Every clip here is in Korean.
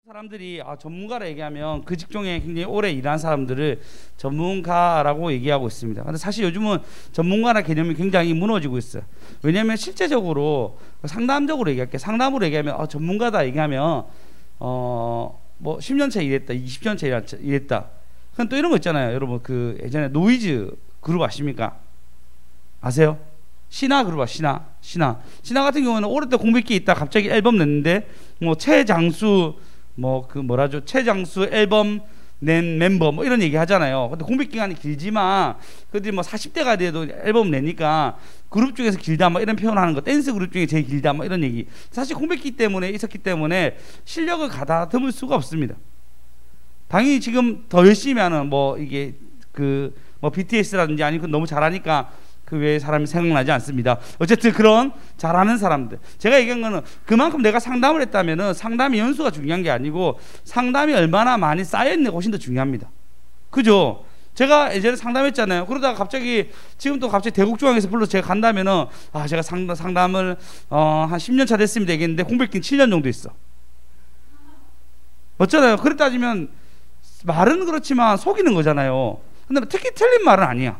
사람들이 전문가라 얘기하면 그 직종에 굉장히 오래 일한 사람들을 전문가라고 얘기하고 있습니다. 근데 사실 요즘은 전문가라는 개념이 굉장히 무너지고 있어요. 왜냐하면 실제적으로 상담적으로 얘기할게요. 상담으로 얘기하면 전문가다 얘기하면 뭐 10년 차 일했다, 20년 차 일했다. 그럼 또 이런 거 있잖아요. 여러분 그 예전에 노이즈 그룹 아십니까? 아세요? 신화 그룹 신화 같은 경우는 오랫동안 공백기 있다 갑자기 앨범 냈는데 뭐 최장수 최장수 앨범 낸 멤버 뭐 이런 얘기 하잖아요. 근데 공백 기간이 길지만 그들이 뭐 40대가 돼도 앨범 내니까 그룹 중에서 길다 뭐 이런 표현하는 거, 댄스 그룹 중에 제일 길다 뭐 이런 얘기. 사실 공백기 때문에 있었기 때문에 실력을 가다듬을 수가 없습니다. 당연히 지금 더 열심히 하는 이게 BTS라든지 아니면 너무 잘하니까 그 외에 사람이 생각나지 않습니다. 어쨌든 그런 잘하는 사람들, 제가 얘기한 거는 그만큼 내가 상담을 했다면은 상담의 연수가 중요한 게 아니고 상담이 얼마나 많이 쌓여있는 게 훨씬 더 중요합니다. 그죠? 제가 예전에 상담했잖아요. 그러다가 갑자기 지금 또 갑자기 대국중앙에서 불러서 제가 간다면은 제가 상담을 한 10년 차 됐으면 되겠는데 공백기는 7년 정도 있어. 어쩌나요? 그래 따지면 말은 그렇지만 속이는 거잖아요. 근데 특히 틀린 말은 아니야.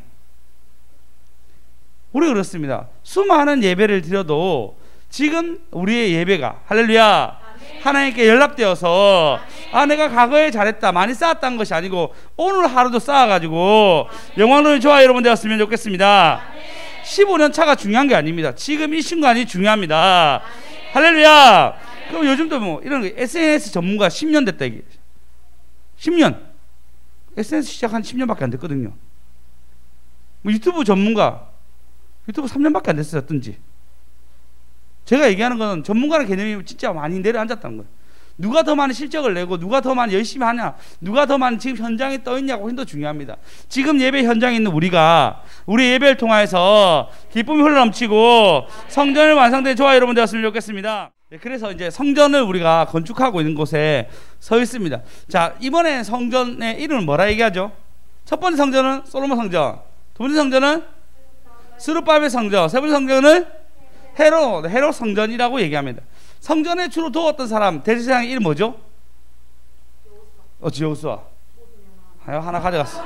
우리 그렇습니다. 수많은 예배를 드려도 지금 우리의 예배가 할렐루야 하나님께 연락되어서 내가 과거에 잘했다 많이 쌓았다는 것이 아니고 오늘 하루도 쌓아가지고 영광을 좋아 여러분 되었으면 좋겠습니다. 15년 차가 중요한 게 아닙니다. 지금 이 순간이 중요합니다. 할렐루야. 그럼 요즘도 뭐 이런 거 SNS 전문가 10년 됐다 이게 10년 SNS 시작한 10년밖에 안 됐거든요. 뭐 유튜브 전문가 유튜브 3년밖에 안 됐어요. 뜬지. 제가 얘기하는 건 전문가의 개념이 진짜 많이 내려앉았다는 거예요. 누가 더 많은 실적을 내고 누가 더 많이 열심히 하냐, 누가 더 많이 지금 현장에 떠 있냐가 훨씬 더 중요합니다. 지금 예배 현장에 있는 우리가 우리 예배를 통해서 기쁨이 흘러넘치고 성전을 완성된 저와 여러분 되었으면 좋겠습니다. 그래서 이제 성전을 우리가 건축하고 있는 곳에 서 있습니다. 자, 이번에 성전의 이름을 뭐라 얘기하죠? 첫 번째 성전은 솔로몬 성전, 두 번째 성전은 스룹바벨 성전, 세 번째 성전은 헤롯 성전이라고 얘기합니다. 성전에 주로 도왔던 사람 대제사장의 이름 뭐죠? 여호수아. 하나 가져갔어.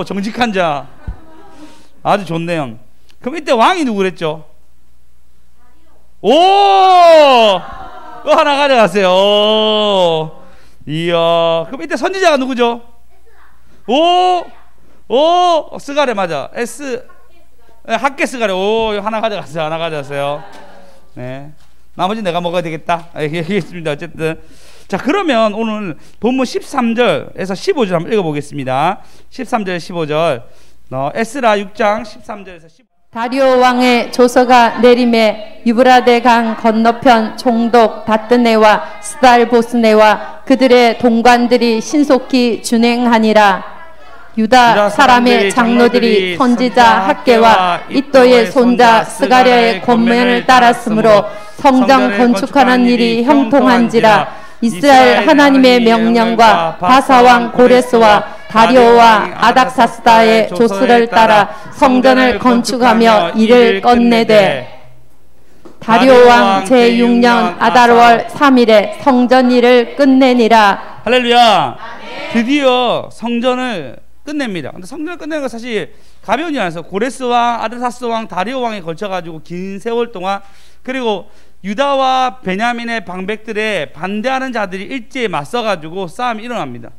정직한 자. 아주 좋네요. 그럼 이때 왕이 누구랬죠? 하나 가져갔어요. 이야. 그럼 이때 선지자가 누구죠? 스가랴 맞아. 학계 스가랴. 하나 가져갔어요. 네. 나머지 내가 먹어야 되겠다. 얘기했습니다. 어쨌든. 자, 그러면 오늘 본문 13절에서 15절 한번 읽어보겠습니다. 13절, 15절. 에스라 6장 13절에서 15절. 다리오 왕의 조서가 내림에 유브라데 강 건너편 총독 다뜨네와 스달보스네와 그들의 동관들이 신속히 준행하니라. 유다 사람의 장로들이 선지자 학개와 이또의 손자 스가랴의 권면을 따랐으므로 성전 건축하는 일이 형통한지라. 이스라엘 하나님의 명령과 바사왕 고레스와 다리오와 아닥사스다의 조스를 따라 성전을 건축하며 일을 끝내되 다리오 왕 제6년 아달월 3일에 성전 일을 끝내니라. 할렐루야. 드디어 성전을 끝냅니다. 근데 성전을 끝내는 건 사실 가벼운 일이 아니어서 고레스 왕, 아드사스 왕, 다리오 왕에 걸쳐가지고 긴 세월 동안, 그리고 유다와 베냐민의 방백들에 반대하는 자들이 일제히 맞서가지고 싸움이 일어납니다.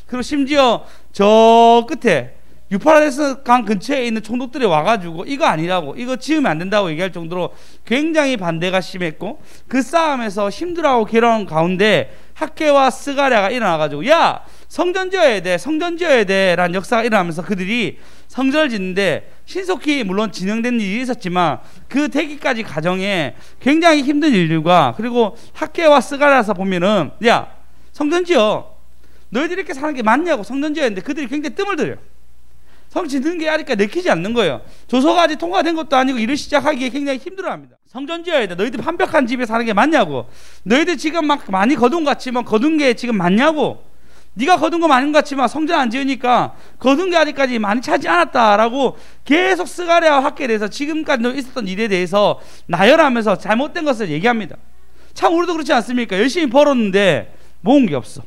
그리고 심지어 저 끝에 유프라테스 강 근처에 있는 총독들이 와가지고 이거 아니라고, 이거 지으면 안 된다고 얘기할 정도로 굉장히 반대가 심했고, 그 싸움에서 힘들어하고 괴로운 가운데 학개와 스가랴가 일어나가지고 성전 지어야 돼 라는 역사가 일어나면서 그들이 성전을 짓는데 신속히 물론 진행된 일이 있었지만 그 되기까지 과정에 굉장히 힘든 일들과, 그리고 학개와 스가랴에서 보면은 성전 지어, 너희들이 이렇게 사는 게 맞냐고 성전 지어야 하는데 그들이 굉장히 뜸을 들여요. 성 짓는 게 아직까지 내키지 않는 거예요. 조서가 아직 통과된 것도 아니고 일을 시작하기에 굉장히 힘들어합니다. 성전 지어야 돼. 너희들 완벽한 집에 사는 게 맞냐고. 너희들 지금 막 많이 거둔 것 같지만 거둔 게 지금 맞냐고. 네가 거둔 거 많은 것 같지만 성전 안 지으니까 거둔 게 아직까지 많이 차지 않았다라고 계속 스가랴와 학계에 대해서 지금까지 있었던 일에 대해서 나열하면서 잘못된 것을 얘기합니다. 참 우리도 그렇지 않습니까? 열심히 벌었는데 모은 게 없어.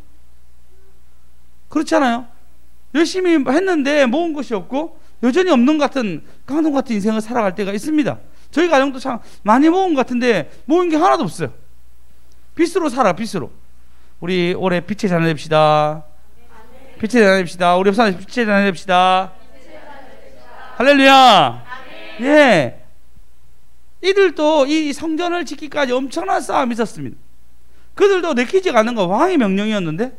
그렇지 않아요? 열심히 했는데 모은 것이 없고 여전히 없는 것 같은 깡통 같은 인생을 살아갈 때가 있습니다. 저희 가정도 참 많이 모은 것 같은데 모은 게 하나도 없어요. 빚으로 살아, 빚으로. 우리 올해 빛의 자녀 됩시다. 빛의 자녀 됩시다. 우리 옆사람 빛의 자녀 됩시다. 할렐루야. 예. 이들도 이 성전을 짓기까지 엄청난 싸움이 있었습니다. 그들도 내키지가 않는 거 왕의 명령이었는데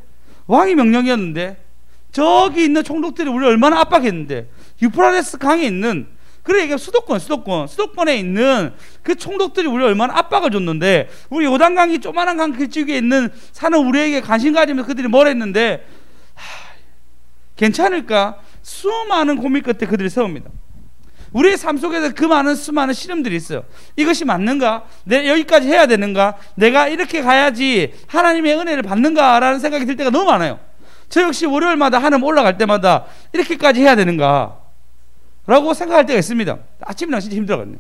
저기 있는 총독들이 우리를 얼마나 압박했는데 유프라데스 강에 있는 그래 이게 수도권에 있는 그 총독들이 우리 얼마나 압박을 줬는데 우리 요단강이 조만한 강 길쭉에 있는 사는 우리에게 관심 가지면서 그들이 뭘 했는데 괜찮을까? 수많은 고민 끝에 그들이 세웁니다. 우리의 삶 속에서 그 수많은 시름들이 있어요. 이것이 맞는가? 내가 여기까지 해야 되는가? 내가 이렇게 가야지 하나님의 은혜를 받는가라는 생각이 들 때가 너무 많아요. 저 역시 월요일마다 하나님 올라갈 때마다 이렇게까지 해야 되는가? 라고 생각할 때가 있습니다. 아침이랑 진짜 힘들어거든요.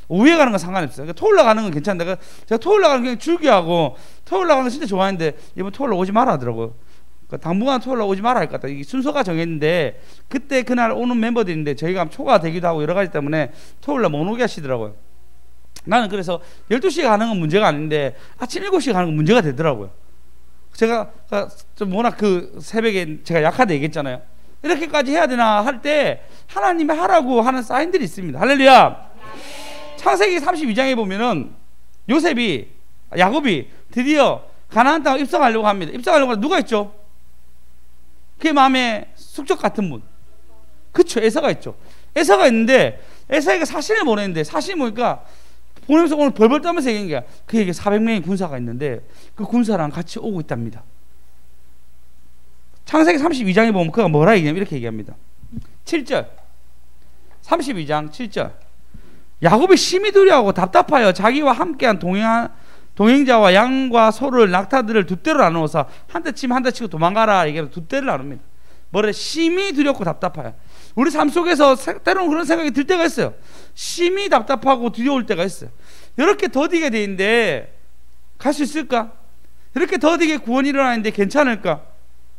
오후에 가는 건 상관없어요. 그러니까 토요일 날 가는 건 괜찮은데 제가 토요일 날 가는 건 그냥 즐겨하고 토요일 날 가는 건 진짜 좋아하는데 이번 토요일 날 오지 마라 하더라고요. 그러니까 당분간 토요일 날 오지 마라 할 것 같다. 이게 순서가 정했는데 그때 그날 오는 멤버들인데 저희가 초가 되기도 하고 여러 가지 때문에 토요일 날 못 오게 하시더라고요. 나는 그래서 12시에 가는 건 문제가 아닌데 아침 7시에 가는 건 문제가 되더라고요. 제가 좀 워낙 그 새벽에 제가 약하다 얘기했잖아요. 이렇게까지 해야 되나 할 때 하나님이 하라고 하는 사인들이 있습니다. 할렐루야. 창세기 32장에 보면은 야곱이 드디어 가나안 땅을 입성하려고 합니다. 입성하려고 하면 누가 있죠? 그의 마음에 숙적 같은 분, 그쵸, 에서가 있죠. 에서가 있는데 에서에게 사신을 보냈는데 사신이 보니까 보내면서 오늘 벌벌 떨면서 얘기한 게 그에게 400명의 군사가 있는데 그 군사랑 같이 오고 있답니다. 창세기 32장에 보면 그가 뭐라 얘기냐면 이렇게 얘기합니다. 7절 32장 7절 야곱이 심히 두려워하고 답답하여 자기와 함께한 동행자와 양과 소를 낙타들을 두 떼로 나누어서 한 대 치면 한 대 치고 도망가라 얘기하면 두 떼를 나눕니다. 뭐래? 심히 두렵고 답답하여. 우리 삶 속에서 때로는 그런 생각이 들 때가 있어요. 심히 답답하고 두려울 때가 있어요. 이렇게 더디게 돼 있는데 갈 수 있을까? 이렇게 더디게 구원이 일어나는데 괜찮을까?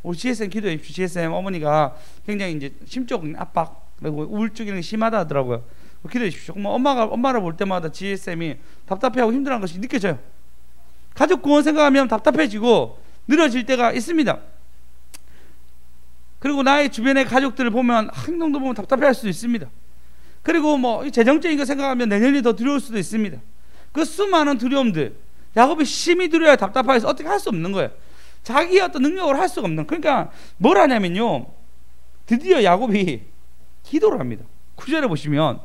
우리 GSM 기도해 주십시오. GSM 어머니가 굉장히 이제 심적 압박 그리고 우울증 이런 게 심하다 하더라고요. 기도해 주십시오. 엄마를 볼 때마다 GSM이 답답해하고 힘들어하는 것이 느껴져요. 가족 구원 생각하면 답답해지고 느려질 때가 있습니다. 그리고 나의 주변의 가족들을 보면 행동도 보면 답답해할 수도 있습니다. 그리고 뭐 재정적인 거 생각하면 내년이 더 두려울 수도 있습니다. 그 수많은 두려움들, 야곱이 심히 두려워야 답답해서 어떻게 할 수 없는 거예요. 자기의 어떤 능력으로 할 수가 없는. 그러니까 뭘 하냐면요, 드디어 야곱이 기도를 합니다. 9절에 보시면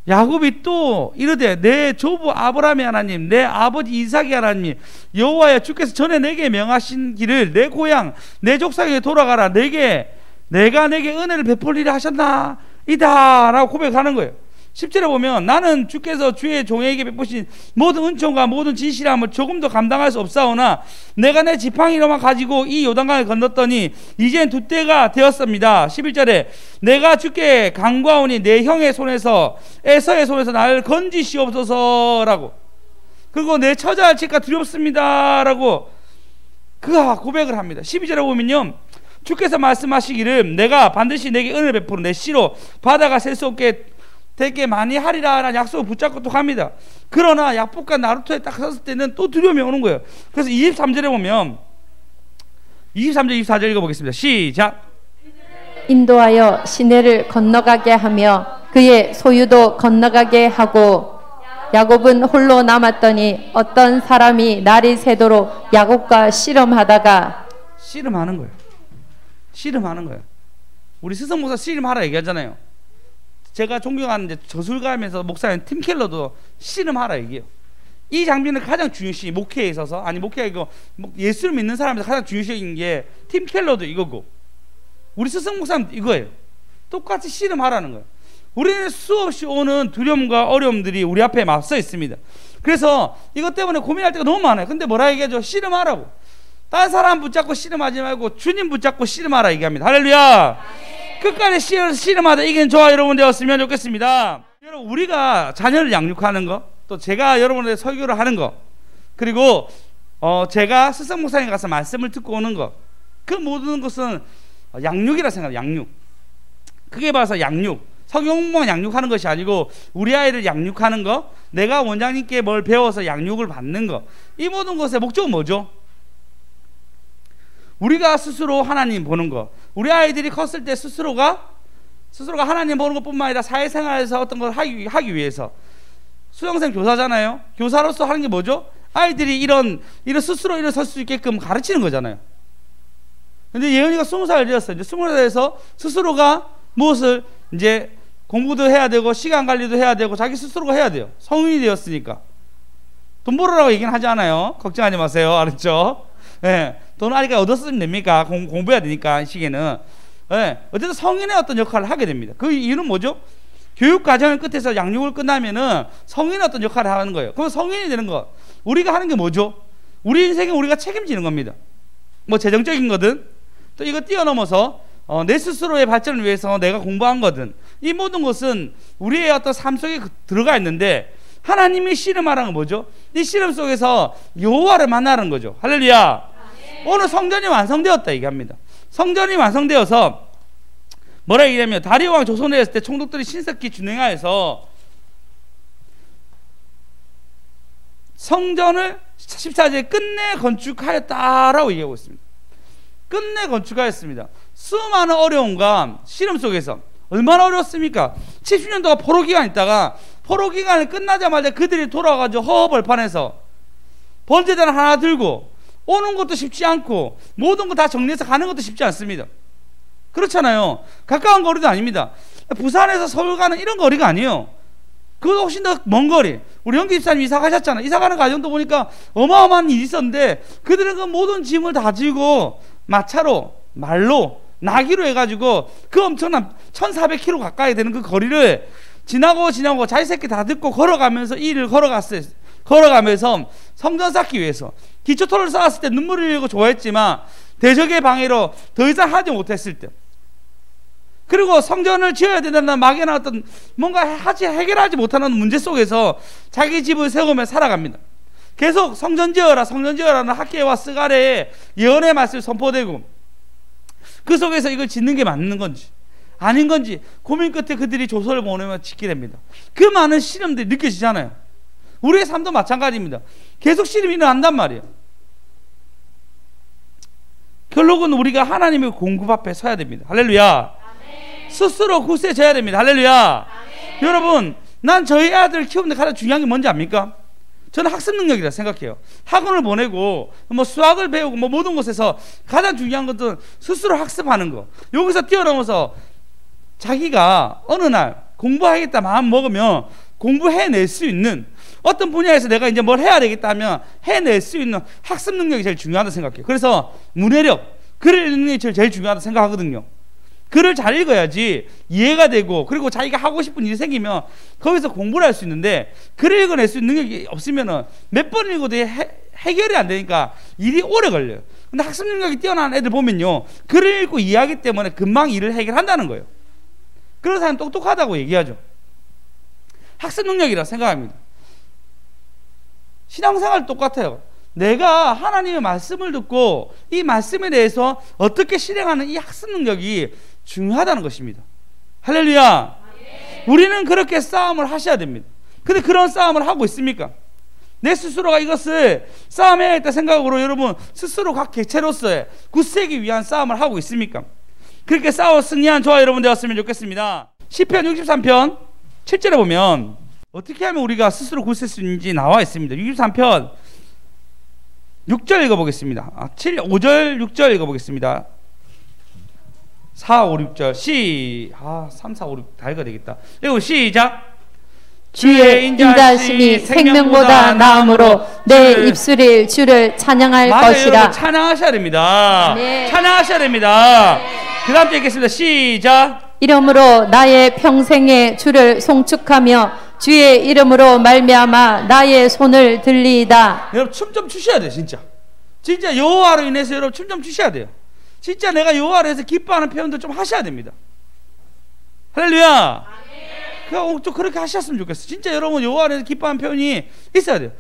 야곱이 또 이르되 내 조부 아브라함의 하나님, 내 아버지 이삭의 하나님 여호와여, 주께서 전에 내게 명하신 길을 내 고향 내 족속에게 돌아가라. 내가 내게 은혜를 베풀리라 하셨나이다 라고 고백하는 거예요. 10절에 보면 나는 주께서 주의 종에게 베푸신 모든 은총과 모든 진실함을 조금도 감당할 수 없사오나 내가 내 지팡이로만 가지고 이 요단강을 건넜더니 이젠 두 때가 되었습니다. 11절에 내가 주께 간구하오니 내 형의 손에서 에서의 손에서 나를 건지시옵소서라고, 그리고 내 처자할지가 두렵습니다 라고 그가 고백을 합니다. 12절에 보면요, 주께서 말씀하시기를 내가 반드시 내게 은혜를 베푸는 내 씨로 바다가 셀 수 없게 되게 많이 하리라 라는 약속을 붙잡고 또 갑니다. 그러나 약복과 나루토에 딱 섰을 때는 또 두려움이 오는 거예요. 그래서 23절에 보면 23절 24절 읽어보겠습니다. 시작. 인도하여 시내를 건너가게 하며 그의 소유도 건너가게 하고 야곱은 홀로 남았더니 어떤 사람이 날이 새도록 야곱과 씨름하다가. 씨름하는 거예요. 씨름하는 거예요. 우리 스승 목사 씨름하라 얘기하잖아요. 제가 존경하는 이제 저술가면서 목사인 팀 켈러도 씨름하라 얘기해요. 이 장면을 가장 중요시 목회에 있어서, 아니 목회가 이거 예수를 믿는 사람에서 가장 중요시인 게 팀 켈러도 이거고 우리 스승 목사님 이거예요. 똑같이 씨름하라는 거예요. 우리는 수없이 오는 두려움과 어려움들이 우리 앞에 맞서 있습니다. 그래서 이것 때문에 고민할 때가 너무 많아요. 근데 뭐라 얘기하죠? 씨름하라고. 딴 사람 붙잡고 씨름하지 말고 주님 붙잡고 씨름하라 얘기합니다. 할렐루야. 끝까지 씨름하다 이기는 저와 여러분 되었으면 좋겠습니다. 여러분, 우리가 자녀를 양육하는 거, 또 제가 여러분에게 설교를 하는 거, 그리고 제가 스승 목사님 가서 말씀을 듣고 오는 거, 그 모든 것은 양육이라 생각해요. 양육. 크게 봐서 양육, 성경만 양육하는 것이 아니고 우리 아이를 양육하는 거, 내가 원장님께 뭘 배워서 양육을 받는 거, 이 모든 것의 목적은 뭐죠? 우리가 스스로 하나님 보는 거, 우리 아이들이 컸을 때 스스로가 하나님 보는 것뿐만 아니라 사회생활에서 어떤 걸 하기 위해서, 수영생 교사잖아요. 교사로서 하는 게 뭐죠? 아이들이 이런 스스로 일어설 수 있게끔 가르치는 거잖아요. 근데 예은이가 20살 되었어요. 이제 20살에서 스스로가 무엇을 이제 공부도 해야 되고 시간 관리도 해야 되고 자기 스스로가 해야 돼요. 성인이 되었으니까. 돈 벌으라고 얘기는 하지 않아요. 걱정하지 마세요. 알았죠? 예. 돈을 아니까 얻었으면 됩니까? 공부해야 되니까 이 시기에는. 예. 어쨌든 성인의 어떤 역할을 하게 됩니다. 그 이유는 뭐죠? 교육 과정을 끝에서 양육을 끝나면은 성인의 어떤 역할을 하는 거예요. 그럼 성인이 되는 거, 우리가 하는 게 뭐죠? 우리 인생에 우리가 책임지는 겁니다. 뭐 재정적인 거든, 또 이거 뛰어넘어서 내 스스로의 발전을 위해서 내가 공부한 거든, 이 모든 것은 우리의 어떤 삶 속에 들어가 있는데, 하나님이 씨름하라는 건 뭐죠? 이 씨름 속에서 여호와를 만나는 거죠. 할렐루야. 오늘 성전이 완성되었다 얘기합니다. 성전이 완성되어서 뭐라 얘기하면, 다리오 왕 조선에 있을 때 총독들이 신석기 준행하여서 성전을 14절에 끝내 건축하였다라고 얘기하고 있습니다. 끝내 건축하였습니다. 수많은 어려움과 씨름 속에서 얼마나 어려웠습니까? 70년 동안 포로 기간 있다가 포로 기간이 끝나자마자 그들이 돌아와가지고 허허벌판에서 번제단 하나 들고 오는 것도 쉽지 않고 모든 거 다 정리해서 가는 것도 쉽지 않습니다. 그렇잖아요. 가까운 거리도 아닙니다. 부산에서 서울 가는 이런 거리가 아니에요. 그것도 훨씬 더 먼 거리. 우리 형기 집사님 이사 가셨잖아요. 이사 가는 과정도 보니까 어마어마한 일이 있었는데, 그들은 그 모든 짐을 다 지고 마차로, 말로, 나귀로 해가지고 그 엄청난 1400km 가까이 되는 그 거리를 지나고 자기 새끼 다 듣고 걸어가면서 이 일을 걸어갔어요. 걸어가면서 성전 쌓기 위해서 기초토를 쌓았을 때 눈물을 흘리고 좋아했지만 대적의 방해로 더 이상 하지 못했을 때, 그리고 성전을 지어야 된다는 막연한 어떤 뭔가 해결하지 못하는 문제 속에서 자기 집을 세우며 살아갑니다. 계속 성전 지어라는 학계와 스가랴의 예언의 말씀이 선포되고, 그 속에서 이걸 짓는 게 맞는 건지 아닌 건지 고민 끝에 그들이 조서를 보내며 짓게 됩니다. 그 많은 시름들이 느껴지잖아요. 우리의 삶도 마찬가지입니다. 계속 시름이 일어난단 말이에요. 결국은 우리가 하나님의 공급 앞에 서야 됩니다. 할렐루야. 아멘. 스스로 굳세져야 됩니다. 할렐루야. 아멘. 여러분, 난 저희 아들을 키우는데 가장 중요한 게 뭔지 압니까? 저는 학습 능력이라 생각해요. 학원을 보내고 뭐 수학을 배우고 뭐 모든 곳에서 가장 중요한 것은 스스로 학습하는 거. 여기서 뛰어넘어서 자기가 어느 날 공부하겠다 마음 먹으면 공부해낼 수 있는, 어떤 분야에서 내가 이제 뭘 해야 되겠다 하면 해낼 수 있는 학습 능력이 제일 중요하다고 생각해요. 그래서 문해력, 글을 읽는 게 제일 중요하다고 생각하거든요. 글을 잘 읽어야지 이해가 되고, 그리고 자기가 하고 싶은 일이 생기면 거기서 공부를 할 수 있는데, 글을 읽어낼 수 있는 능력이 없으면 몇 번 읽어도 해결이 안 되니까 일이 오래 걸려요. 근데 학습 능력이 뛰어난 애들 보면요, 글을 읽고 이해하기 때문에 금방 일을 해결한다는 거예요. 그런 사람 똑똑하다고 얘기하죠. 학습 능력이라 생각합니다. 신앙생활 똑같아요. 내가 하나님의 말씀을 듣고 이 말씀에 대해서 어떻게 실행하는 이 학습 능력이 중요하다는 것입니다. 할렐루야. 우리는 그렇게 싸움을 하셔야 됩니다. 근데 그런 싸움을 하고 있습니까? 내 스스로가 이것을 싸움해야겠다 생각으로 여러분 스스로 각 개체로서의 굳세기 위한 싸움을 하고 있습니까? 그렇게 싸워 승리한 저와 여러분 되었으면 좋겠습니다. 시편 63편 7절에 보면 어떻게 하면 우리가 스스로 굳셀 수 있는지 나와 있습니다. 63편 6절 읽어보겠습니다. 5절 6절 읽어보겠습니다. 4, 5, 6절 3, 4, 5, 6 다 읽어야 되겠다. 이거 시작. 주의 인자하심이 생명보다 나음으로 내 입술이 주를 찬양할 것이라. 찬양하셔야 됩니다. 네. 찬양하셔야 됩니다. 네. 그 다음 주 읽겠습니다. 시작. 이러므로 나의 평생에 주를 송축하며 주의 이름으로 말미암아 나의 손을 들리이다. 여러분 춤 좀 추셔야 돼. 진짜 진짜 여호와로 인해서 여러분 춤 좀 추셔야 돼요. 진짜 내가 여호와로 해서 기뻐하는 표현도 좀 하셔야 됩니다. 할렐루야. 좀 그렇게 하셨으면 좋겠어요. 진짜 여러분 여호와로 해서 기뻐하는 표현이 있어야 돼요.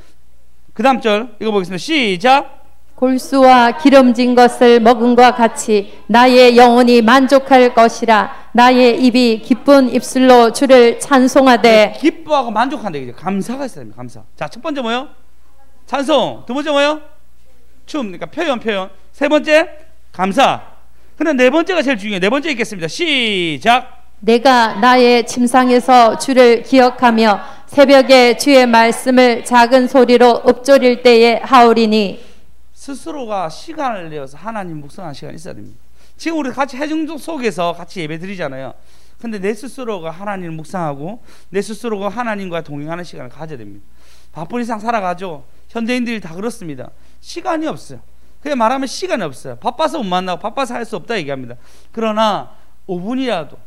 그 다음 절 읽어보겠습니다. 시작. 골수와 기름진 것을 먹음과 같이 나의 영혼이 만족할 것이라. 나의 입이 기쁜 입술로 주를 찬송하되. 기뻐하고 만족한다. 감사가 있어야 됩니다. 감사. 자, 첫 번째 뭐요? 찬송. 두 번째 뭐요? 춤. 그러니까 표현. 세 번째 감사. 근데 네 번째가 제일 중요해요. 네 번째 읽겠습니다. 시작. 내가 나의 침상에서 주를 기억하며 새벽에 주의 말씀을 작은 소리로 읊조릴 때에 하오리니. 스스로가 시간을 내어서 하나님 묵상하는 시간이 있어야 됩니다. 지금 우리 같이 해중족 속에서 같이 예배 드리잖아요. 근데 내 스스로가 하나님을 묵상하고 내 스스로가 하나님과 동행하는 시간을 가져야 됩니다. 바쁜 이상 살아가죠. 현대인들이 다 그렇습니다. 시간이 없어요. 그냥 말하면 시간이 없어요. 바빠서 못 만나고 바빠서 할 수 없다 얘기합니다. 그러나 5분이라도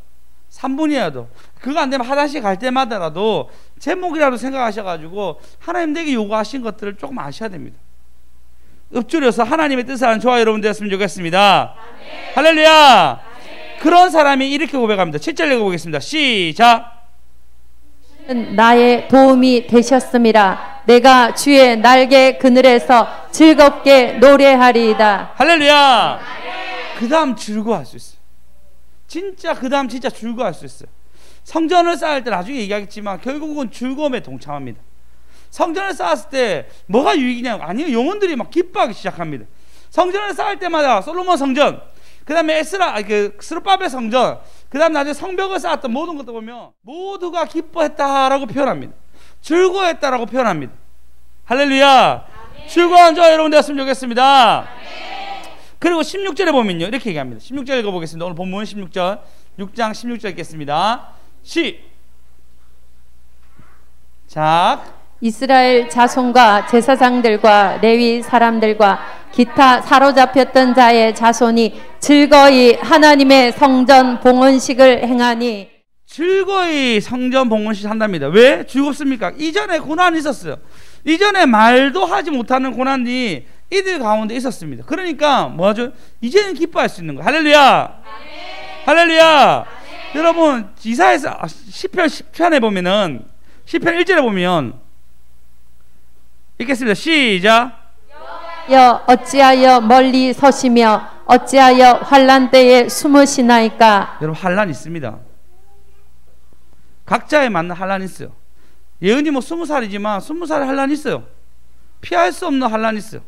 3분이라도 그거 안 되면 화장실 갈 때마다라도 제목이라도 생각하셔가지고 하나님 내게 요구하신 것들을 조금 아셔야 됩니다. 읊조려서 하나님의 뜻을 아는 저와 여러분 되었으면 좋겠습니다. 아멘. 할렐루야. 아멘. 그런 사람이 이렇게 고백합니다. 7절 읽어보겠습니다. 시작. 나의 도움이 되셨음이라. 내가 주의 날개 그늘에서 즐겁게 노래하리이다. 할렐루야. 그 다음 즐거워할 수 있어요. 진짜 그 다음 진짜 즐거워할 수 있어요. 성전을 쌓을 때 나중에 얘기하겠지만 결국은 즐거움에 동참합니다. 성전을 쌓았을 때 뭐가 유익이냐? 아니요, 영혼들이 막 기뻐하기 시작합니다. 성전을 쌓을 때마다 솔로몬 성전, 그 다음에 스룹바벨 성전, 그 다음 나중에 성벽을 쌓았던 모든 것도 보면 모두가 기뻐했다라고 표현합니다. 즐거워했다라고 표현합니다. 할렐루야. 아멘. 즐거운 저와 여러분 되었으면 좋겠습니다. 아멘. 그리고 16절에 보면요 이렇게 얘기합니다. 16절 읽어보겠습니다. 오늘 본문 16절 6장 16절 읽겠습니다. 시작. 이스라엘 자손과 제사장들과 레위 사람들과 기타 사로잡혔던 자의 자손이 즐거이 하나님의 성전 봉헌식을 행하니. 즐거이 성전 봉헌식 한답니다. 왜 즐겁습니까? 이전에 고난이 있었어요. 이전에 말도 하지 못하는 고난이 이들 가운데 있었습니다. 그러니까 뭐죠? 이제는 기뻐할 수 있는 거예요. 할렐루야. 아멘. 할렐루야. 아멘. 여러분 이사야서 시편 10편에 보면은 시편 1절에 보면 읽겠습니다. 시작. 여호와여 어찌하여 멀리 서시며 어찌하여 환난 때에 숨으시나이까. 여러분 환난 있습니다. 각자에 맞는 환난이 있어요. 예은이 20살이지만 20살에 환난이 있어요. 피할 수 없는 환난이 있어요.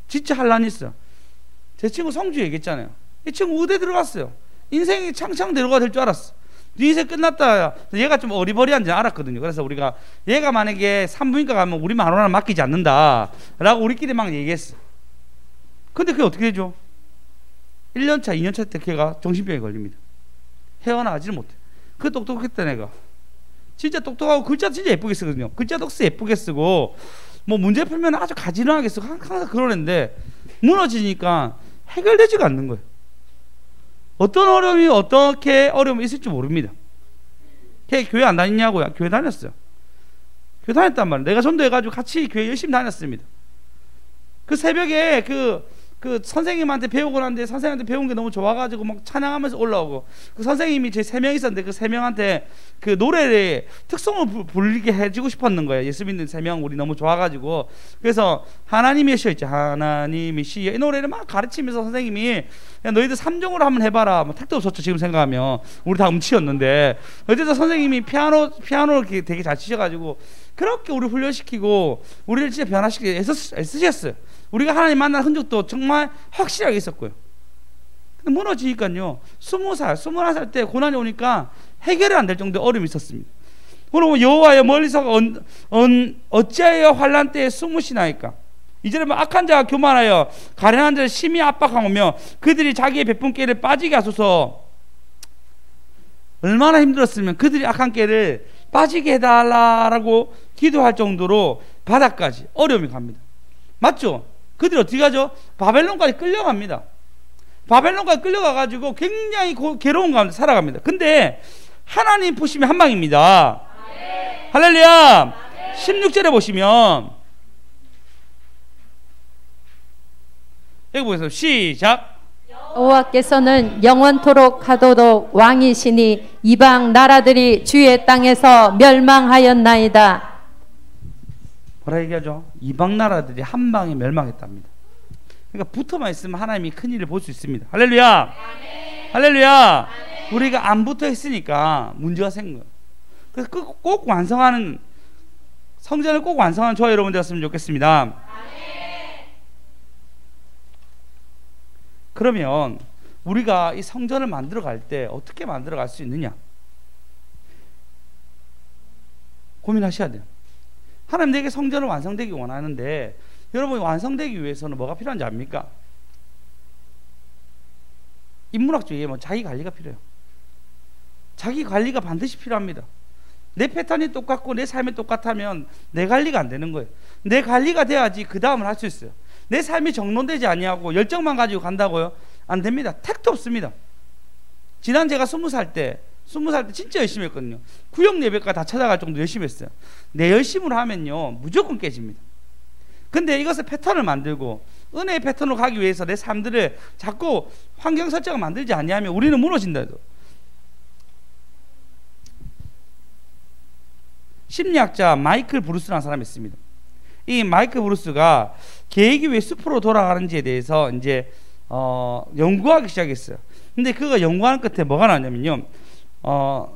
진짜 환난이 있어요. 제 친구 성주 얘기했잖아요. 이 친구 의대 들어갔어요. 인생이 창창 내려가 될 줄 알았어. 네 인생 끝났다. 얘가 좀 어리버리한지 알았거든요. 그래서 우리가 얘가 만약에 산부인과 가면 우리 만원을 맡기지 않는다 라고 우리끼리 막 얘기했어. 근데 그게 어떻게 되죠? 1년차 2년차 때 걔가 정신병에 걸립니다. 헤어나가지를 못해. 그 똑똑했던 애가 진짜 똑똑하고 글자도 진짜 예쁘게 쓰거든요. 글자도 예쁘게 쓰고 뭐 문제 풀면 아주 가지런하게 쓰고 항상 그런 애인데 무너지니까 해결되지가 않는 거예요. 어떤 어려움이 어떻게 어려움이 있을지 모릅니다. 걔 교회 안 다니냐고요? 교회 다녔어요. 교회 다녔단 말이에요. 내가 전도해가지고 같이 교회 열심히 다녔습니다. 그 새벽에 그 선생님한테 배우고 났는데 선생님한테 배운 게 너무 좋아가지고 막 찬양하면서 올라오고 그 선생님이 제 3명 있었는데 그 3명한테 그 노래의 특성을 불리게 해주고 싶었는 거예요. 예수 믿는 3명 우리 너무 좋아가지고 그래서 하나님의 시여 있죠. 하나님의 시여 이 노래를 막 가르치면서 선생님이 야, 너희들 3종으로 한번 해봐라. 뭐 택도 없었죠 지금 생각하면. 우리 다 음치였는데 어쨌든 선생님이 피아노를 되게 잘 치셔가지고 그렇게 우리 훈련시키고 우리를 진짜 변화시키게 애쓰셨어요. 우리가 하나님 만난 흔적도 정말 확실하게 있었고요. 근데 무너지니까요 20살, 21살 때 고난이 오니까 해결이 안 될 정도의 어려움이 있었습니다. 그러면 여호와여 멀리서 어찌하여 환난 때에 숨으시나이까. 이전에 악한 자가 교만하여 가련한 자를 심히 압박하며 그들이 자기의 베푼 깨를 빠지게 하소서. 얼마나 힘들었으면 그들이 악한 깨를 빠지게 해달라고 기도할 정도로 바닥까지 어려움이 갑니다. 맞죠? 그들이 어떻게 하죠? 바벨론까지 끌려갑니다. 바벨론까지 끌려가가지고 굉장히 괴로운 가운데 살아갑니다. 근데 하나님 푸시면 한 방입니다. 아멘. 할렐루야. 아멘. 16절에 보시면 여기 보세요. 시작. 여호와께서는 영원토록 하도록 왕이시니 이방 나라들이 주의 땅에서 멸망하였나이다. 뭐라 얘기하죠? 이방 나라들이 한 방에 멸망했답니다. 그러니까 붙어만 있으면 하나님이 큰 일을 볼 수 있습니다. 할렐루야. 아멘. 할렐루야. 아멘. 우리가 안 붙어 있으니까 문제가 생긴 거예요. 그래서 꼭 완성하는, 성전을 꼭 완성하는 저와 여러분 되었으면 좋겠습니다. 아멘. 그러면 우리가 이 성전을 만들어 갈 때 어떻게 만들어 갈 수 있느냐 고민하셔야 돼요. 하나님 내게 성전을 완성되기 원하는데 여러분이 완성되기 위해서는 뭐가 필요한지 압니까? 인문학적이에요. 뭐 자기 관리가 필요해요. 자기 관리가 반드시 필요합니다. 내 패턴이 똑같고 내 삶이 똑같다면 내 관리가 안 되는 거예요. 내 관리가 돼야지 그 다음을 할 수 있어요. 내 삶이 정돈되지 아니하고 열정만 가지고 간다고요? 안 됩니다. 택도 없습니다. 지난 제가 20살 때 진짜 열심히 했거든요. 구역 예배까지 다 찾아갈 정도 열심히 했어요. 내 열심으로 하면요 무조건 깨집니다. 근데 이것을 패턴을 만들고 은혜의 패턴으로 가기 위해서 내 삶들을 자꾸 환경 설정을 만들지 아니하면 우리는 무너진다 해도. 심리학자 마이클 브루스라는 사람이 있습니다. 이 마이클 브루스가 계획이 왜 숲으로 돌아가는지에 대해서 이제 연구하기 시작했어요. 근데 그거 연구하는 끝에 뭐가 나왔냐면요,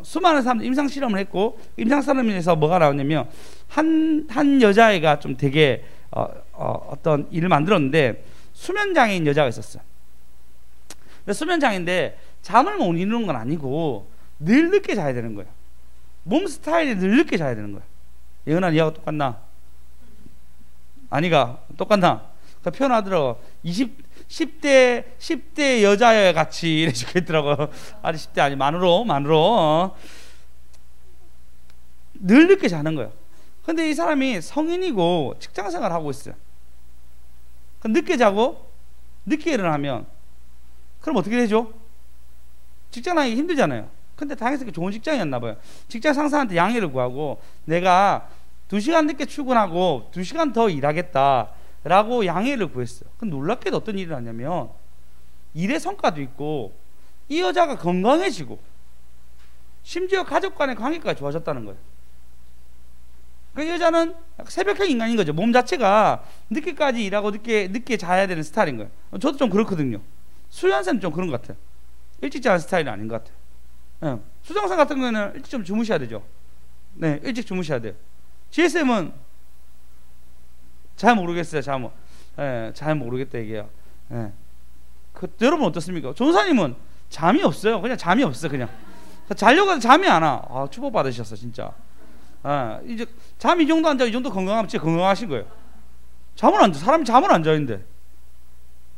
수많은 사람들 임상 실험을 했고, 임상 실험에서 뭐가 나왔냐면 한 여자애가 좀 되게 어떤 일을 만들었는데 수면장애인 여자가 있었어요. 수면장애인데 잠을 못 이루는 건 아니고 늘 늦게 자야 되는 거예요. 몸 스타일이 늘 늦게 자야 되는 거예요. 예은아, 니하고 똑같나? 아니가 똑같나? 그 표현하더라고. 10대 여자애 같이 이렇게 적혀있더라고. 아니 10대 아니 만으로 늘 늦게 자는 거예요. 근데 이 사람이 성인이고 직장생활을 하고 있어요. 늦게 자고 늦게 일어나면 그럼 어떻게 되죠? 직장 나가기 힘들잖아요. 근데 당연히 좋은 직장이었나 봐요. 직장 상사한테 양해를 구하고 내가 2시간 늦게 출근하고 2시간 더 일하겠다 라고 양해를 구했어요. 근데 놀랍게도 어떤 일을 하냐면 일의 성과도 있고 이 여자가 건강해지고 심지어 가족 간의 관계가 좋아졌다는 거예요. 그 여자는 새벽형 인간인 거죠. 몸 자체가 늦게까지 일하고 늦게 자야 되는 스타일인 거예요. 저도 좀 그렇거든요. 수연쌤은 좀 그런 것 같아요. 일찍 자는 스타일은 아닌 것 같아요. 네. 수정상 같은 경우에는 일찍 좀 주무셔야 되죠. 네, 일찍 주무셔야 돼요. 지혜쌤은 잘 모르겠어요. 잘 모르겠다 이게요. 네. 여러분 어떻습니까? 전사님은 잠이 없어요. 그냥 잠이 없어. 그냥 자려고 해도 잠이 안 와. 아, 축복 받으셨어 진짜. 이제 잠 이 정도 안 자, 이 정도 건강하면 진짜 건강하신 거예요. 사람이 잠을 안 자는데.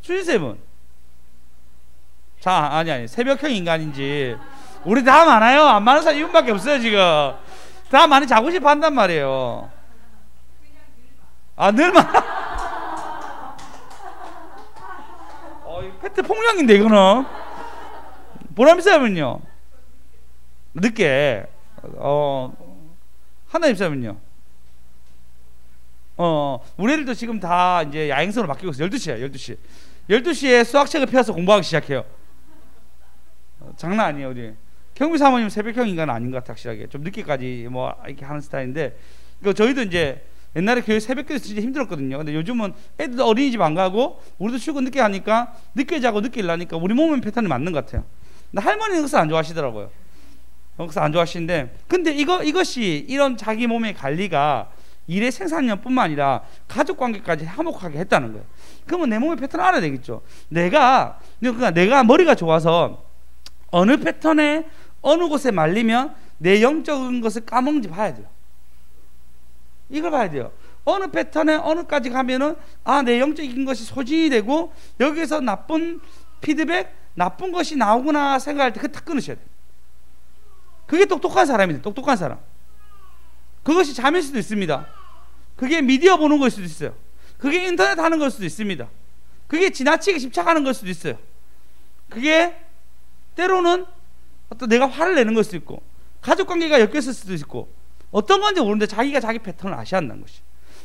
수진쌤은 아니 새벽형 인간인지 우리 다 많아요. 안 많은 사람 이분밖에 없어요 지금. 다 많이 자고 싶어 한단 말이에요. 늘 많아. 페트 폭력인데 이거는. 보람쌤은요 늦게. 하나님쌤은요 우리 애들도 지금 다 이제 야행성으로 바뀌고 있어요. 12시에 수학책을 펴서 공부하기 시작해요. 장난 아니에요. 우리 경비 사모님 새벽형 인간은 아닌 것 같아. 확실하게 좀 늦게까지 뭐 이렇게 하는 스타일인데, 저희도 이제 옛날에 교회 새벽교회에서 진짜 힘들었거든요. 근데 요즘은 애들도 어린이집 안 가고 우리도 출근 늦게 하니까 늦게 자고 늦게 일하니까 우리 몸의 패턴이 맞는 것 같아요. 근데 할머니는 그것을 안 좋아하시더라고요. 그래서 안 좋아하시는데, 근데 이것이 이런 자기 몸의 관리가 일의 생산력뿐만 아니라 가족 관계까지 화목하게 했다는 거예요. 그러면 내 몸의 패턴을 알아야 되겠죠. 내가 머리가 좋아서 어느 패턴에 어느 곳에 말리면 내 영적인 것을 까먹는지 봐야 돼요. 이걸 봐야 돼요. 어느 패턴에 어느까지 가면은 내 영적인 것이 소진이 되고 여기서 나쁜 피드백, 나쁜 것이 나오구나 생각할 때 그거 딱 끊으셔야 돼요. 그게 똑똑한 사람이에요. 똑똑한 사람. 그것이 잠일 수도 있습니다. 그게 미디어 보는 걸 수도 있어요. 그게 인터넷 하는 걸 수도 있습니다. 그게 지나치게 집착하는 걸 수도 있어요. 그게 때로는 어떤 내가 화를 내는 걸 수도 있고 가족관계가 엮였을 수도 있고 어떤 건지 모르는데 자기가 자기 패턴을 아셔야 한다는 것이.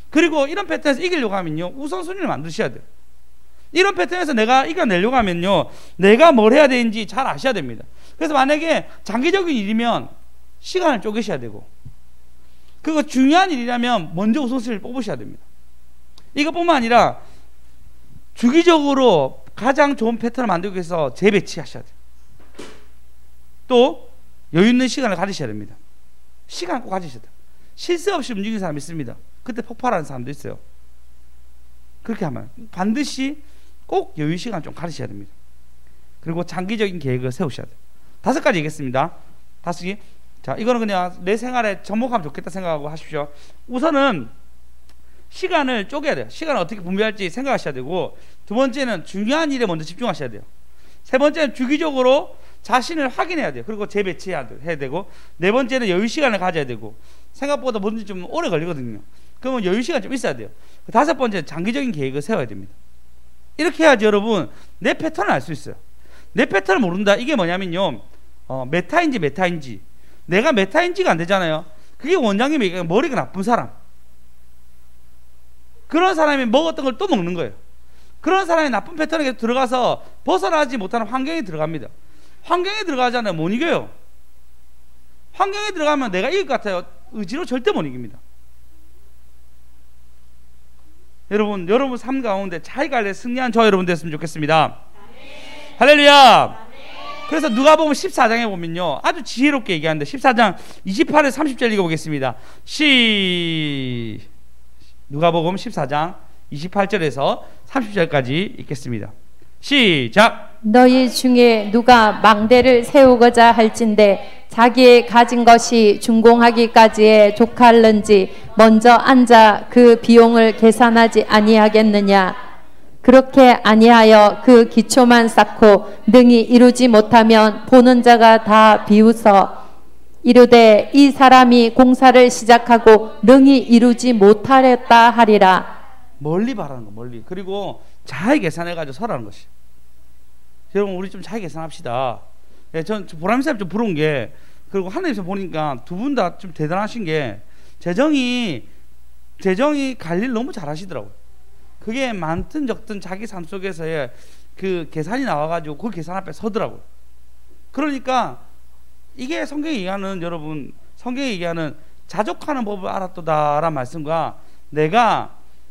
그리고 이런 패턴에서 이기려고 하면요 우선순위를 만드셔야 돼요. 이런 패턴에서 내가 이겨내려고 하면요, 내가 뭘 해야 되는지 잘 아셔야 됩니다. 그래서 만약에 장기적인 일이면 시간을 쪼개셔야 되고, 그거 중요한 일이라면 먼저 우선순위를 뽑으셔야 됩니다. 이것뿐만 아니라 주기적으로 가장 좋은 패턴을 만들기 위해서 재배치하셔야 돼요. 또 여유 있는 시간을 가지셔야 됩니다. 시간 꼭 가지셔야 돼요. 쉴 새 없이 움직이는 사람이 있습니다. 그때 폭발하는 사람도 있어요. 그렇게 하면 반드시 꼭 여유 시간 좀 가지셔야 됩니다. 그리고 장기적인 계획을 세우셔야 돼요. 5가지 얘기했습니다. 5개. 자, 이거는 그냥 내 생활에 접목하면 좋겠다 생각하고 하십시오. 우선은 시간을 쪼개야 돼요. 시간을 어떻게 분배할지 생각하셔야 되고, 두 번째는 중요한 일에 먼저 집중하셔야 돼요. 세 번째는 주기적으로 자신을 확인해야 돼요. 그리고 재배치해야 되고, 네 번째는 여유 시간을 가져야 되고, 생각보다 뭐든지 좀 오래 걸리거든요. 그러면 여유 시간 좀 있어야 돼요. 5번째는 장기적인 계획을 세워야 됩니다. 이렇게 해야지 여러분 내 패턴을 알 수 있어요. 내 패턴을 모른다. 이게 뭐냐면요, 메타인지 내가 메타인지가 안 되잖아요. 그게 원장님이 얘기하는 머리가 나쁜 사람, 그런 사람이 먹었던 걸 또 먹는 거예요. 그런 사람이 나쁜 패턴에 들어가서 벗어나지 못하는 환경에 들어갑니다. 환경에 들어가잖아요. 못 이겨요. 환경에 들어가면 내가 이길 것 같아요. 의지로 절대 못 이깁니다. 여러분 삶 가운데 자기가 승리한 저와 여러분 됐으면 좋겠습니다. 할렐루야. 그래서 누가복음 14장에 보면요, 아주 지혜롭게 얘기하는데 14장 28에서 30절 읽어보겠습니다. 누가복음 14장 28절에서 30절까지 읽겠습니다. 시작. 너희 중에 누가 망대를 세우고자 할진대 자기의 가진 것이 준공하기까지에 족할는지 먼저 앉아 그 비용을 계산하지 아니하겠느냐. 그렇게 아니하여 그 기초만 쌓고 능히 이루지 못하면 보는 자가 다 비웃어 이르되 이 사람이 공사를 시작하고 능히 이루지 못하였다 하리라. 멀리 바라는 거, 멀리. 그리고 잘 계산해가지고 서라는 것이. 여러분, 우리 좀 잘 계산합시다. 예, 전 보람쌤 좀 부러운 게, 그리고 하나님께서 보니까 두 분 다 좀 대단하신 게, 재정이 관리를 너무 잘 하시더라고요. 그게 많든 적든 자기 삶 속에서의 그 계산이 나와가지고 그 계산 앞에 서더라고요. 그러니까 이게 성경이 얘기하는, 여러분, 성경이 얘기하는 자족하는 법을 알았도다라는 말씀과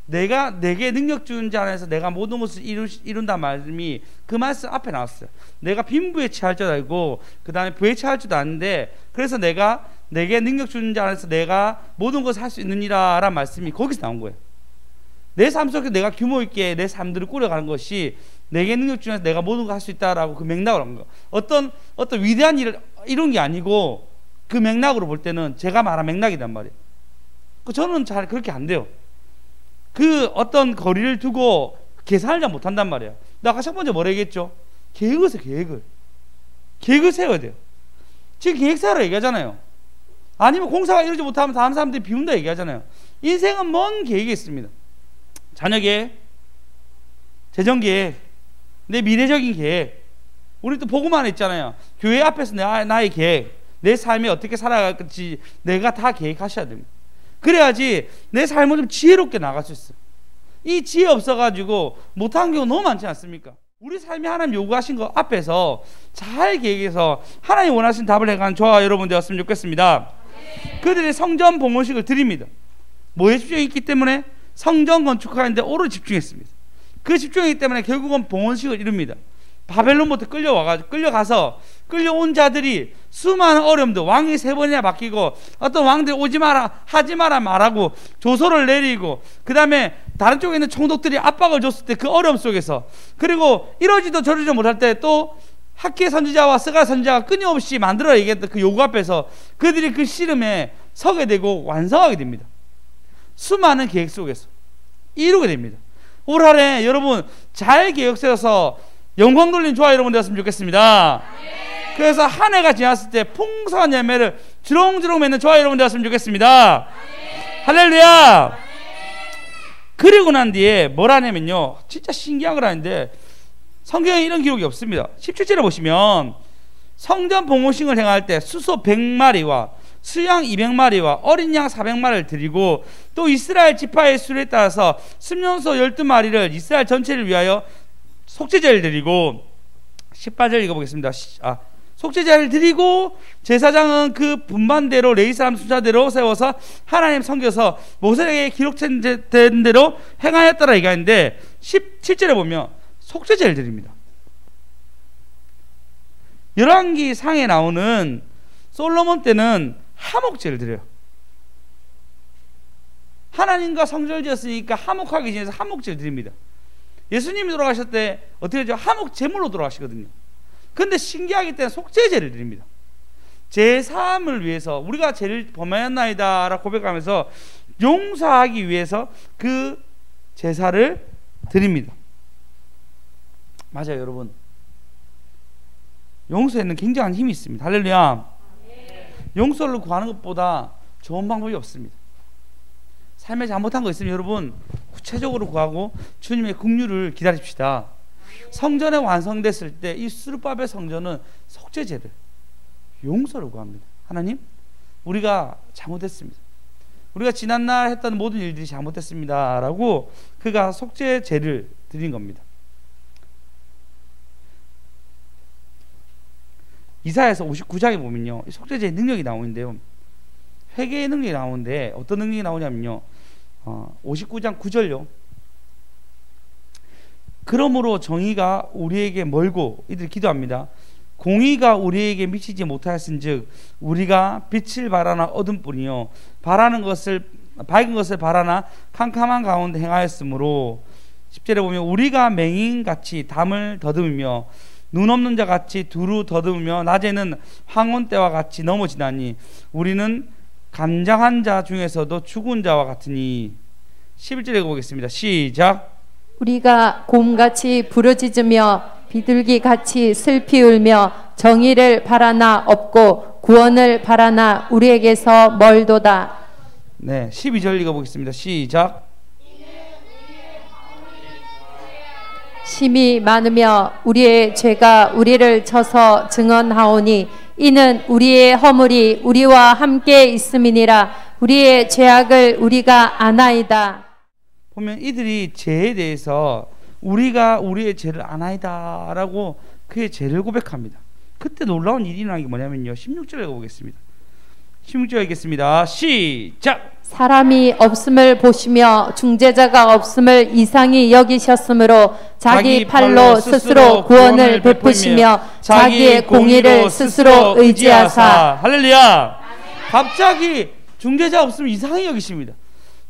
내게 능력 주는 자 안에서 내가 모든 것을 이룬다 말씀이 그 말씀 앞에 나왔어요. 내가 빈부에 처할 줄 알고 그 다음에 부에 처할 줄도 아는데, 그래서 내게 능력 주는 자 안에서 내가 모든 것을 할 수 있느니라 라는 말씀이 거기서 나온 거예요. 내 삶 속에 내가 규모 있게 내 삶들을 꾸려가는 것이 내게 능력 주면서 내가 모든 걸 할 수 있다라고 그 맥락을 한 거예요. 어떤 위대한 일을 이룬 게 아니고 그 맥락으로 볼 때는 제가 말한 맥락이란 말이에요. 저는 잘 그렇게 안 돼요. 그 어떤 거리를 두고 계산을 잘 못한단 말이에요. 나 아까 첫 번째 뭐라 얘기했죠? 계획을 세워요. 계획을 세워야 돼요. 지금 계획 세우라 얘기하잖아요. 아니면 공사가 이루지 못하면 다음 사람들이 비운다 얘기하잖아요. 인생은 먼 계획이 있습니다. 자녀 계획, 재정 계획, 내 미래적인 계획. 우리 또 보고만 했잖아요. 교회 앞에서 나의 계획, 내 삶이 어떻게 살아갈지 내가 다 계획하셔야 됩니다. 그래야지 내 삶을 좀 지혜롭게 나갈 수 있어요. 이 지혜 없어가지고 못하는 경우 너무 많지 않습니까? 우리 삶이 하나님 요구하신 것 앞에서 잘 계획해서 하나님 원하신 답을 해가는 저와 여러분 되었으면 좋겠습니다. 그들이 성전 봉헌식을 드립니다. 뭐에 집중했기 때문에? 성전 건축하는데 오롯이 집중했습니다. 그 집중이기 때문에 결국은 봉헌식을 이룹니다. 바벨론부터 끌려온 자들이 수많은 어려움들, 왕이 3번이나 바뀌고 어떤 왕들이 오지 마라 하지 마라 말하고 조서를 내리고, 그 다음에 다른 쪽에 있는 총독들이 압박을 줬을 때 그 어려움 속에서, 그리고 이러지도 저러지도 못할 때 또 학계 선지자와 스가 선지자가 끊임없이 만들어 얘기했던 그 요구 앞에서 그들이 그 씨름에 서게 되고 완성하게 됩니다. 수많은 계획 속에서 이루게 됩니다. 올 한해 여러분 잘 계획 세워서 영광 돌린 저와 여러분 되었으면 좋겠습니다. 그래서 한 해가 지났을 때 풍성한 열매를 주렁주렁 맺는 저와 여러분 되었으면 좋겠습니다. 할렐루야. 그리고 난 뒤에 뭘 하냐면요, 진짜 신기한 거라는데 성경에 이런 기록이 없습니다. 17절에 보시면 성전 봉헌식을 행할 때 수소 100마리와 수양 200마리와 어린 양 400마리를 드리고, 또 이스라엘 지파의 수에 따라서 순년소 12마리를 이스라엘 전체를 위하여 속죄제를 드리고 18절 읽어보겠습니다. 속죄제를 드리고 제사장은 그 분반대로 레위 사람 숫자대로 세워서 하나님 섬겨서 모세에게 기록된 대로 행하였더라 얘기하는데 17절에 보면 속죄제를 드립니다. 열왕기 상에 나오는 솔로몬 때는 화목제를 드려요. 하나님과 성전을 지었으니까 화목하기 전에 화목제를 드립니다. 예수님이 돌아가셨을 때 어떻게 하죠? 화목 제물로 돌아가시거든요. 근데 신기하기 때문에 속죄제를 드립니다. 제3을 위해서 우리가 죄를 범하였나이다 라고 고백하면서 용서하기 위해서 그 제사를 드립니다. 맞아요, 여러분. 용서에는 굉장한 힘이 있습니다. 할렐루야. 용서를 구하는 것보다 좋은 방법이 없습니다. 삶에 잘못한 거 있으면 여러분 구체적으로 구하고 주님의 긍휼을 기다립시다. 성전에 완성됐을 때 이 수르바벨 성전은 속죄제를, 용서를 구합니다. 하나님, 우리가 잘못했습니다. 우리가 지난날 했던 모든 일들이 잘못됐습니다 라고 그가 속죄제를 드린 겁니다. 이사야서 59장에 보면요, 속죄제의 능력이 나오는데요, 회개의 능력이 나오는데 어떤 능력이 나오냐면요, 59장 9절요. 그러므로 정의가 우리에게 멀고, 이들이 기도합니다. 공의가 우리에게 미치지 못하였은즉 우리가 빛을 바라나 어둠뿐이요 바라는 것을 밝은 것을 바라나 캄캄한 가운데 행하였으므로 10절에 보면 우리가 맹인같이 담을 더듬으며 눈 없는 자같이 두루 더듬으며 낮에는 황혼 때와 같이 넘어지나니 우리는 감장한 자 중에서도 죽은 자와 같으니. 11절 읽어보겠습니다. 시작. 우리가 곰같이 부르짖으며 비둘기같이 슬피 울며 정의를 바라나 없고 구원을 바라나 우리에게서 멀도다. 네, 12절 읽어보겠습니다. 시작. 심히 많으며 우리의 죄가 우리를 쳐서 증언하오니 이는 우리의 허물이 우리와 함께 있음이니라. 우리의 죄악을 우리가 아나이다. 보면 이들이 죄에 대해서 우리가 우리의 죄를 아나이다 라고 그의 죄를 고백합니다. 그때 놀라운 일이 일어난 게 뭐냐면요, 16절 읽어보겠습니다. 16절 읽겠습니다. 시작. 사람이 없음을 보시며 중재자가 없음을 이상히 여기셨으므로 자기 팔로 스스로 구원을 베푸시며 자기의 공의를 스스로 의지하사. 할렐루야. 갑자기 중재자 없으면 이상히 여기십니다.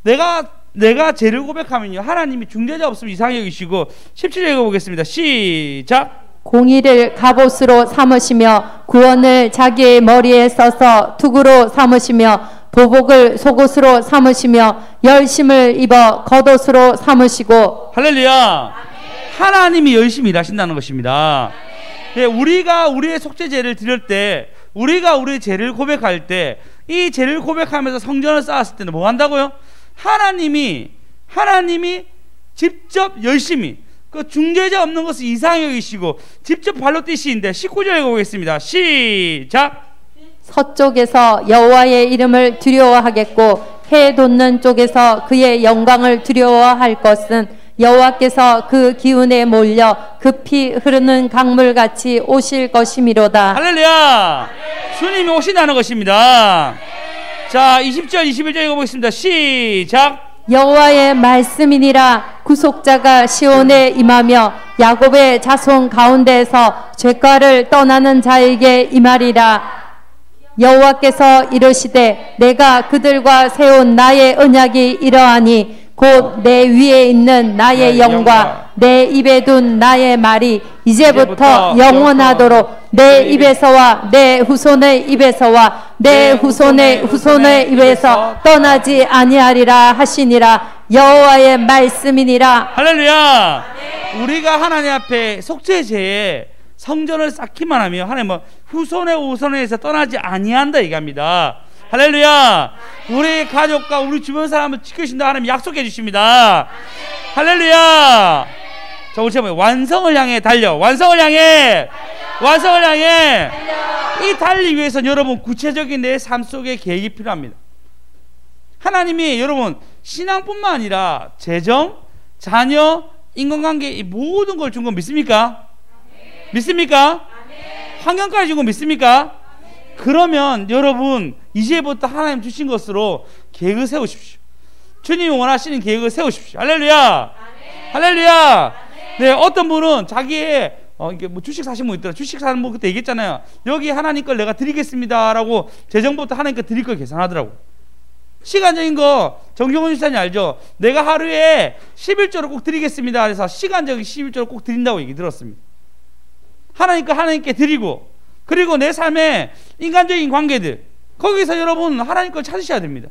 내가 죄를 고백하면요, 하나님이 중재자 없으면 이상히 여기시고. 17절 읽어보겠습니다. 시작. 공의를 갑옷으로 삼으시며 구원을 자기의 머리에 써서 투구로 삼으시며 보복을 속옷으로 삼으시며 열심을 입어 겉옷으로 삼으시고. 할렐루야. 하나님이 열심히 일하신다는 것입니다. 예, 우리가 우리의 속죄제를 드릴 때, 우리가 우리의 죄를 고백할 때, 이 죄를 고백하면서 성전을 쌓았을 때는 뭐 한다고요? 하나님이 직접 열심히 그 중재자 없는 것을 이상히 여기시고 직접 발로 뛰시는데. 19절 읽어보겠습니다. 시작. 서쪽에서 여호와의 이름을 두려워하겠고 해 돋는 쪽에서 그의 영광을 두려워할 것은 여호와께서 그 기운에 몰려 급히 흐르는 강물같이 오실 것이미로다. 할렐루야. 주님이 오신다는 것입니다. 자, 20절 21절 읽어보겠습니다. 시작. 여호와의 말씀이니라. 구속자가 시온에 임하며 야곱의 자손 가운데에서 죄가를 떠나는 자에게 임하리라. 여호와께서 이르시되 내가 그들과 세운 나의 언약이 이러하니 곧 내 위에 있는 나의 영과 내 입에 둔 나의 말이 이제부터 영원하도록 내 입에서와 내 후손의 입에서와 내 후손의 후손의 입에서 떠나지 아니하리라 하시니라. 여호와의 말씀이니라. 할렐루야. 우리가 하나님 앞에 속죄제에 성전을 쌓기만 하면 하나님은 후손의 후손에서 떠나지 아니한다 얘기합니다. 할렐루야. 우리 가족과 우리 주변 사람을 지키신다 하나님 약속해 주십니다. 할렐루야. 자, 우리 제목 완성을 향해 달려. 완성을 향해 이 달리기 위해서는 여러분 구체적인 내 삶 속에 계획이 필요합니다. 하나님이 여러분 신앙뿐만 아니라 재정, 자녀, 인간관계 이 모든 걸 준 거 믿습니까? 믿습니까? 환경까지 준 거 믿습니까? 그러면 여러분 이제부터 하나님 주신 것으로 계획을 세우십시오. 주님이 원하시는 계획을 세우십시오. 할렐루야. 할렐루야. 네, 어떤 분은 자기의 이게 뭐 주식 사신 분 있더라. 주식 사는 분 그때 얘기했잖아요. 여기 하나님 걸 내가 드리겠습니다라고 재정부터 하나님께 드릴 걸 계산하더라고. 시간적인 거 정경원 집사님 알죠? 내가 하루에 11조를 꼭 드리겠습니다. 그래서 시간적인 11조를 꼭 드린다고 얘기 들었습니다. 하나님께 드리고, 그리고 내 삶의 인간적인 관계들, 거기서 여러분 하나님 걸 찾으셔야 됩니다.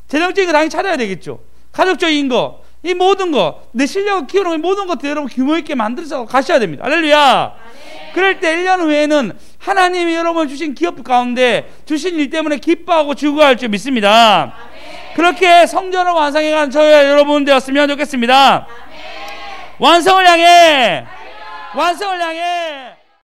재정적인 거 당연히 찾아야 되겠죠. 가족적인 거, 이 모든 거, 내 실력을 키우는 모든 것들 여러분 규모 있게 만들어서 가셔야 됩니다. 할렐루야. 그럴 때 1년 후에는 하나님이 여러분 주신 기업 가운데 주신 일 때문에 기뻐하고 즐거워할 줄 믿습니다. 그렇게 성전을 완성해가는 저희와 여러분 되었으면 좋겠습니다. 완성을 향해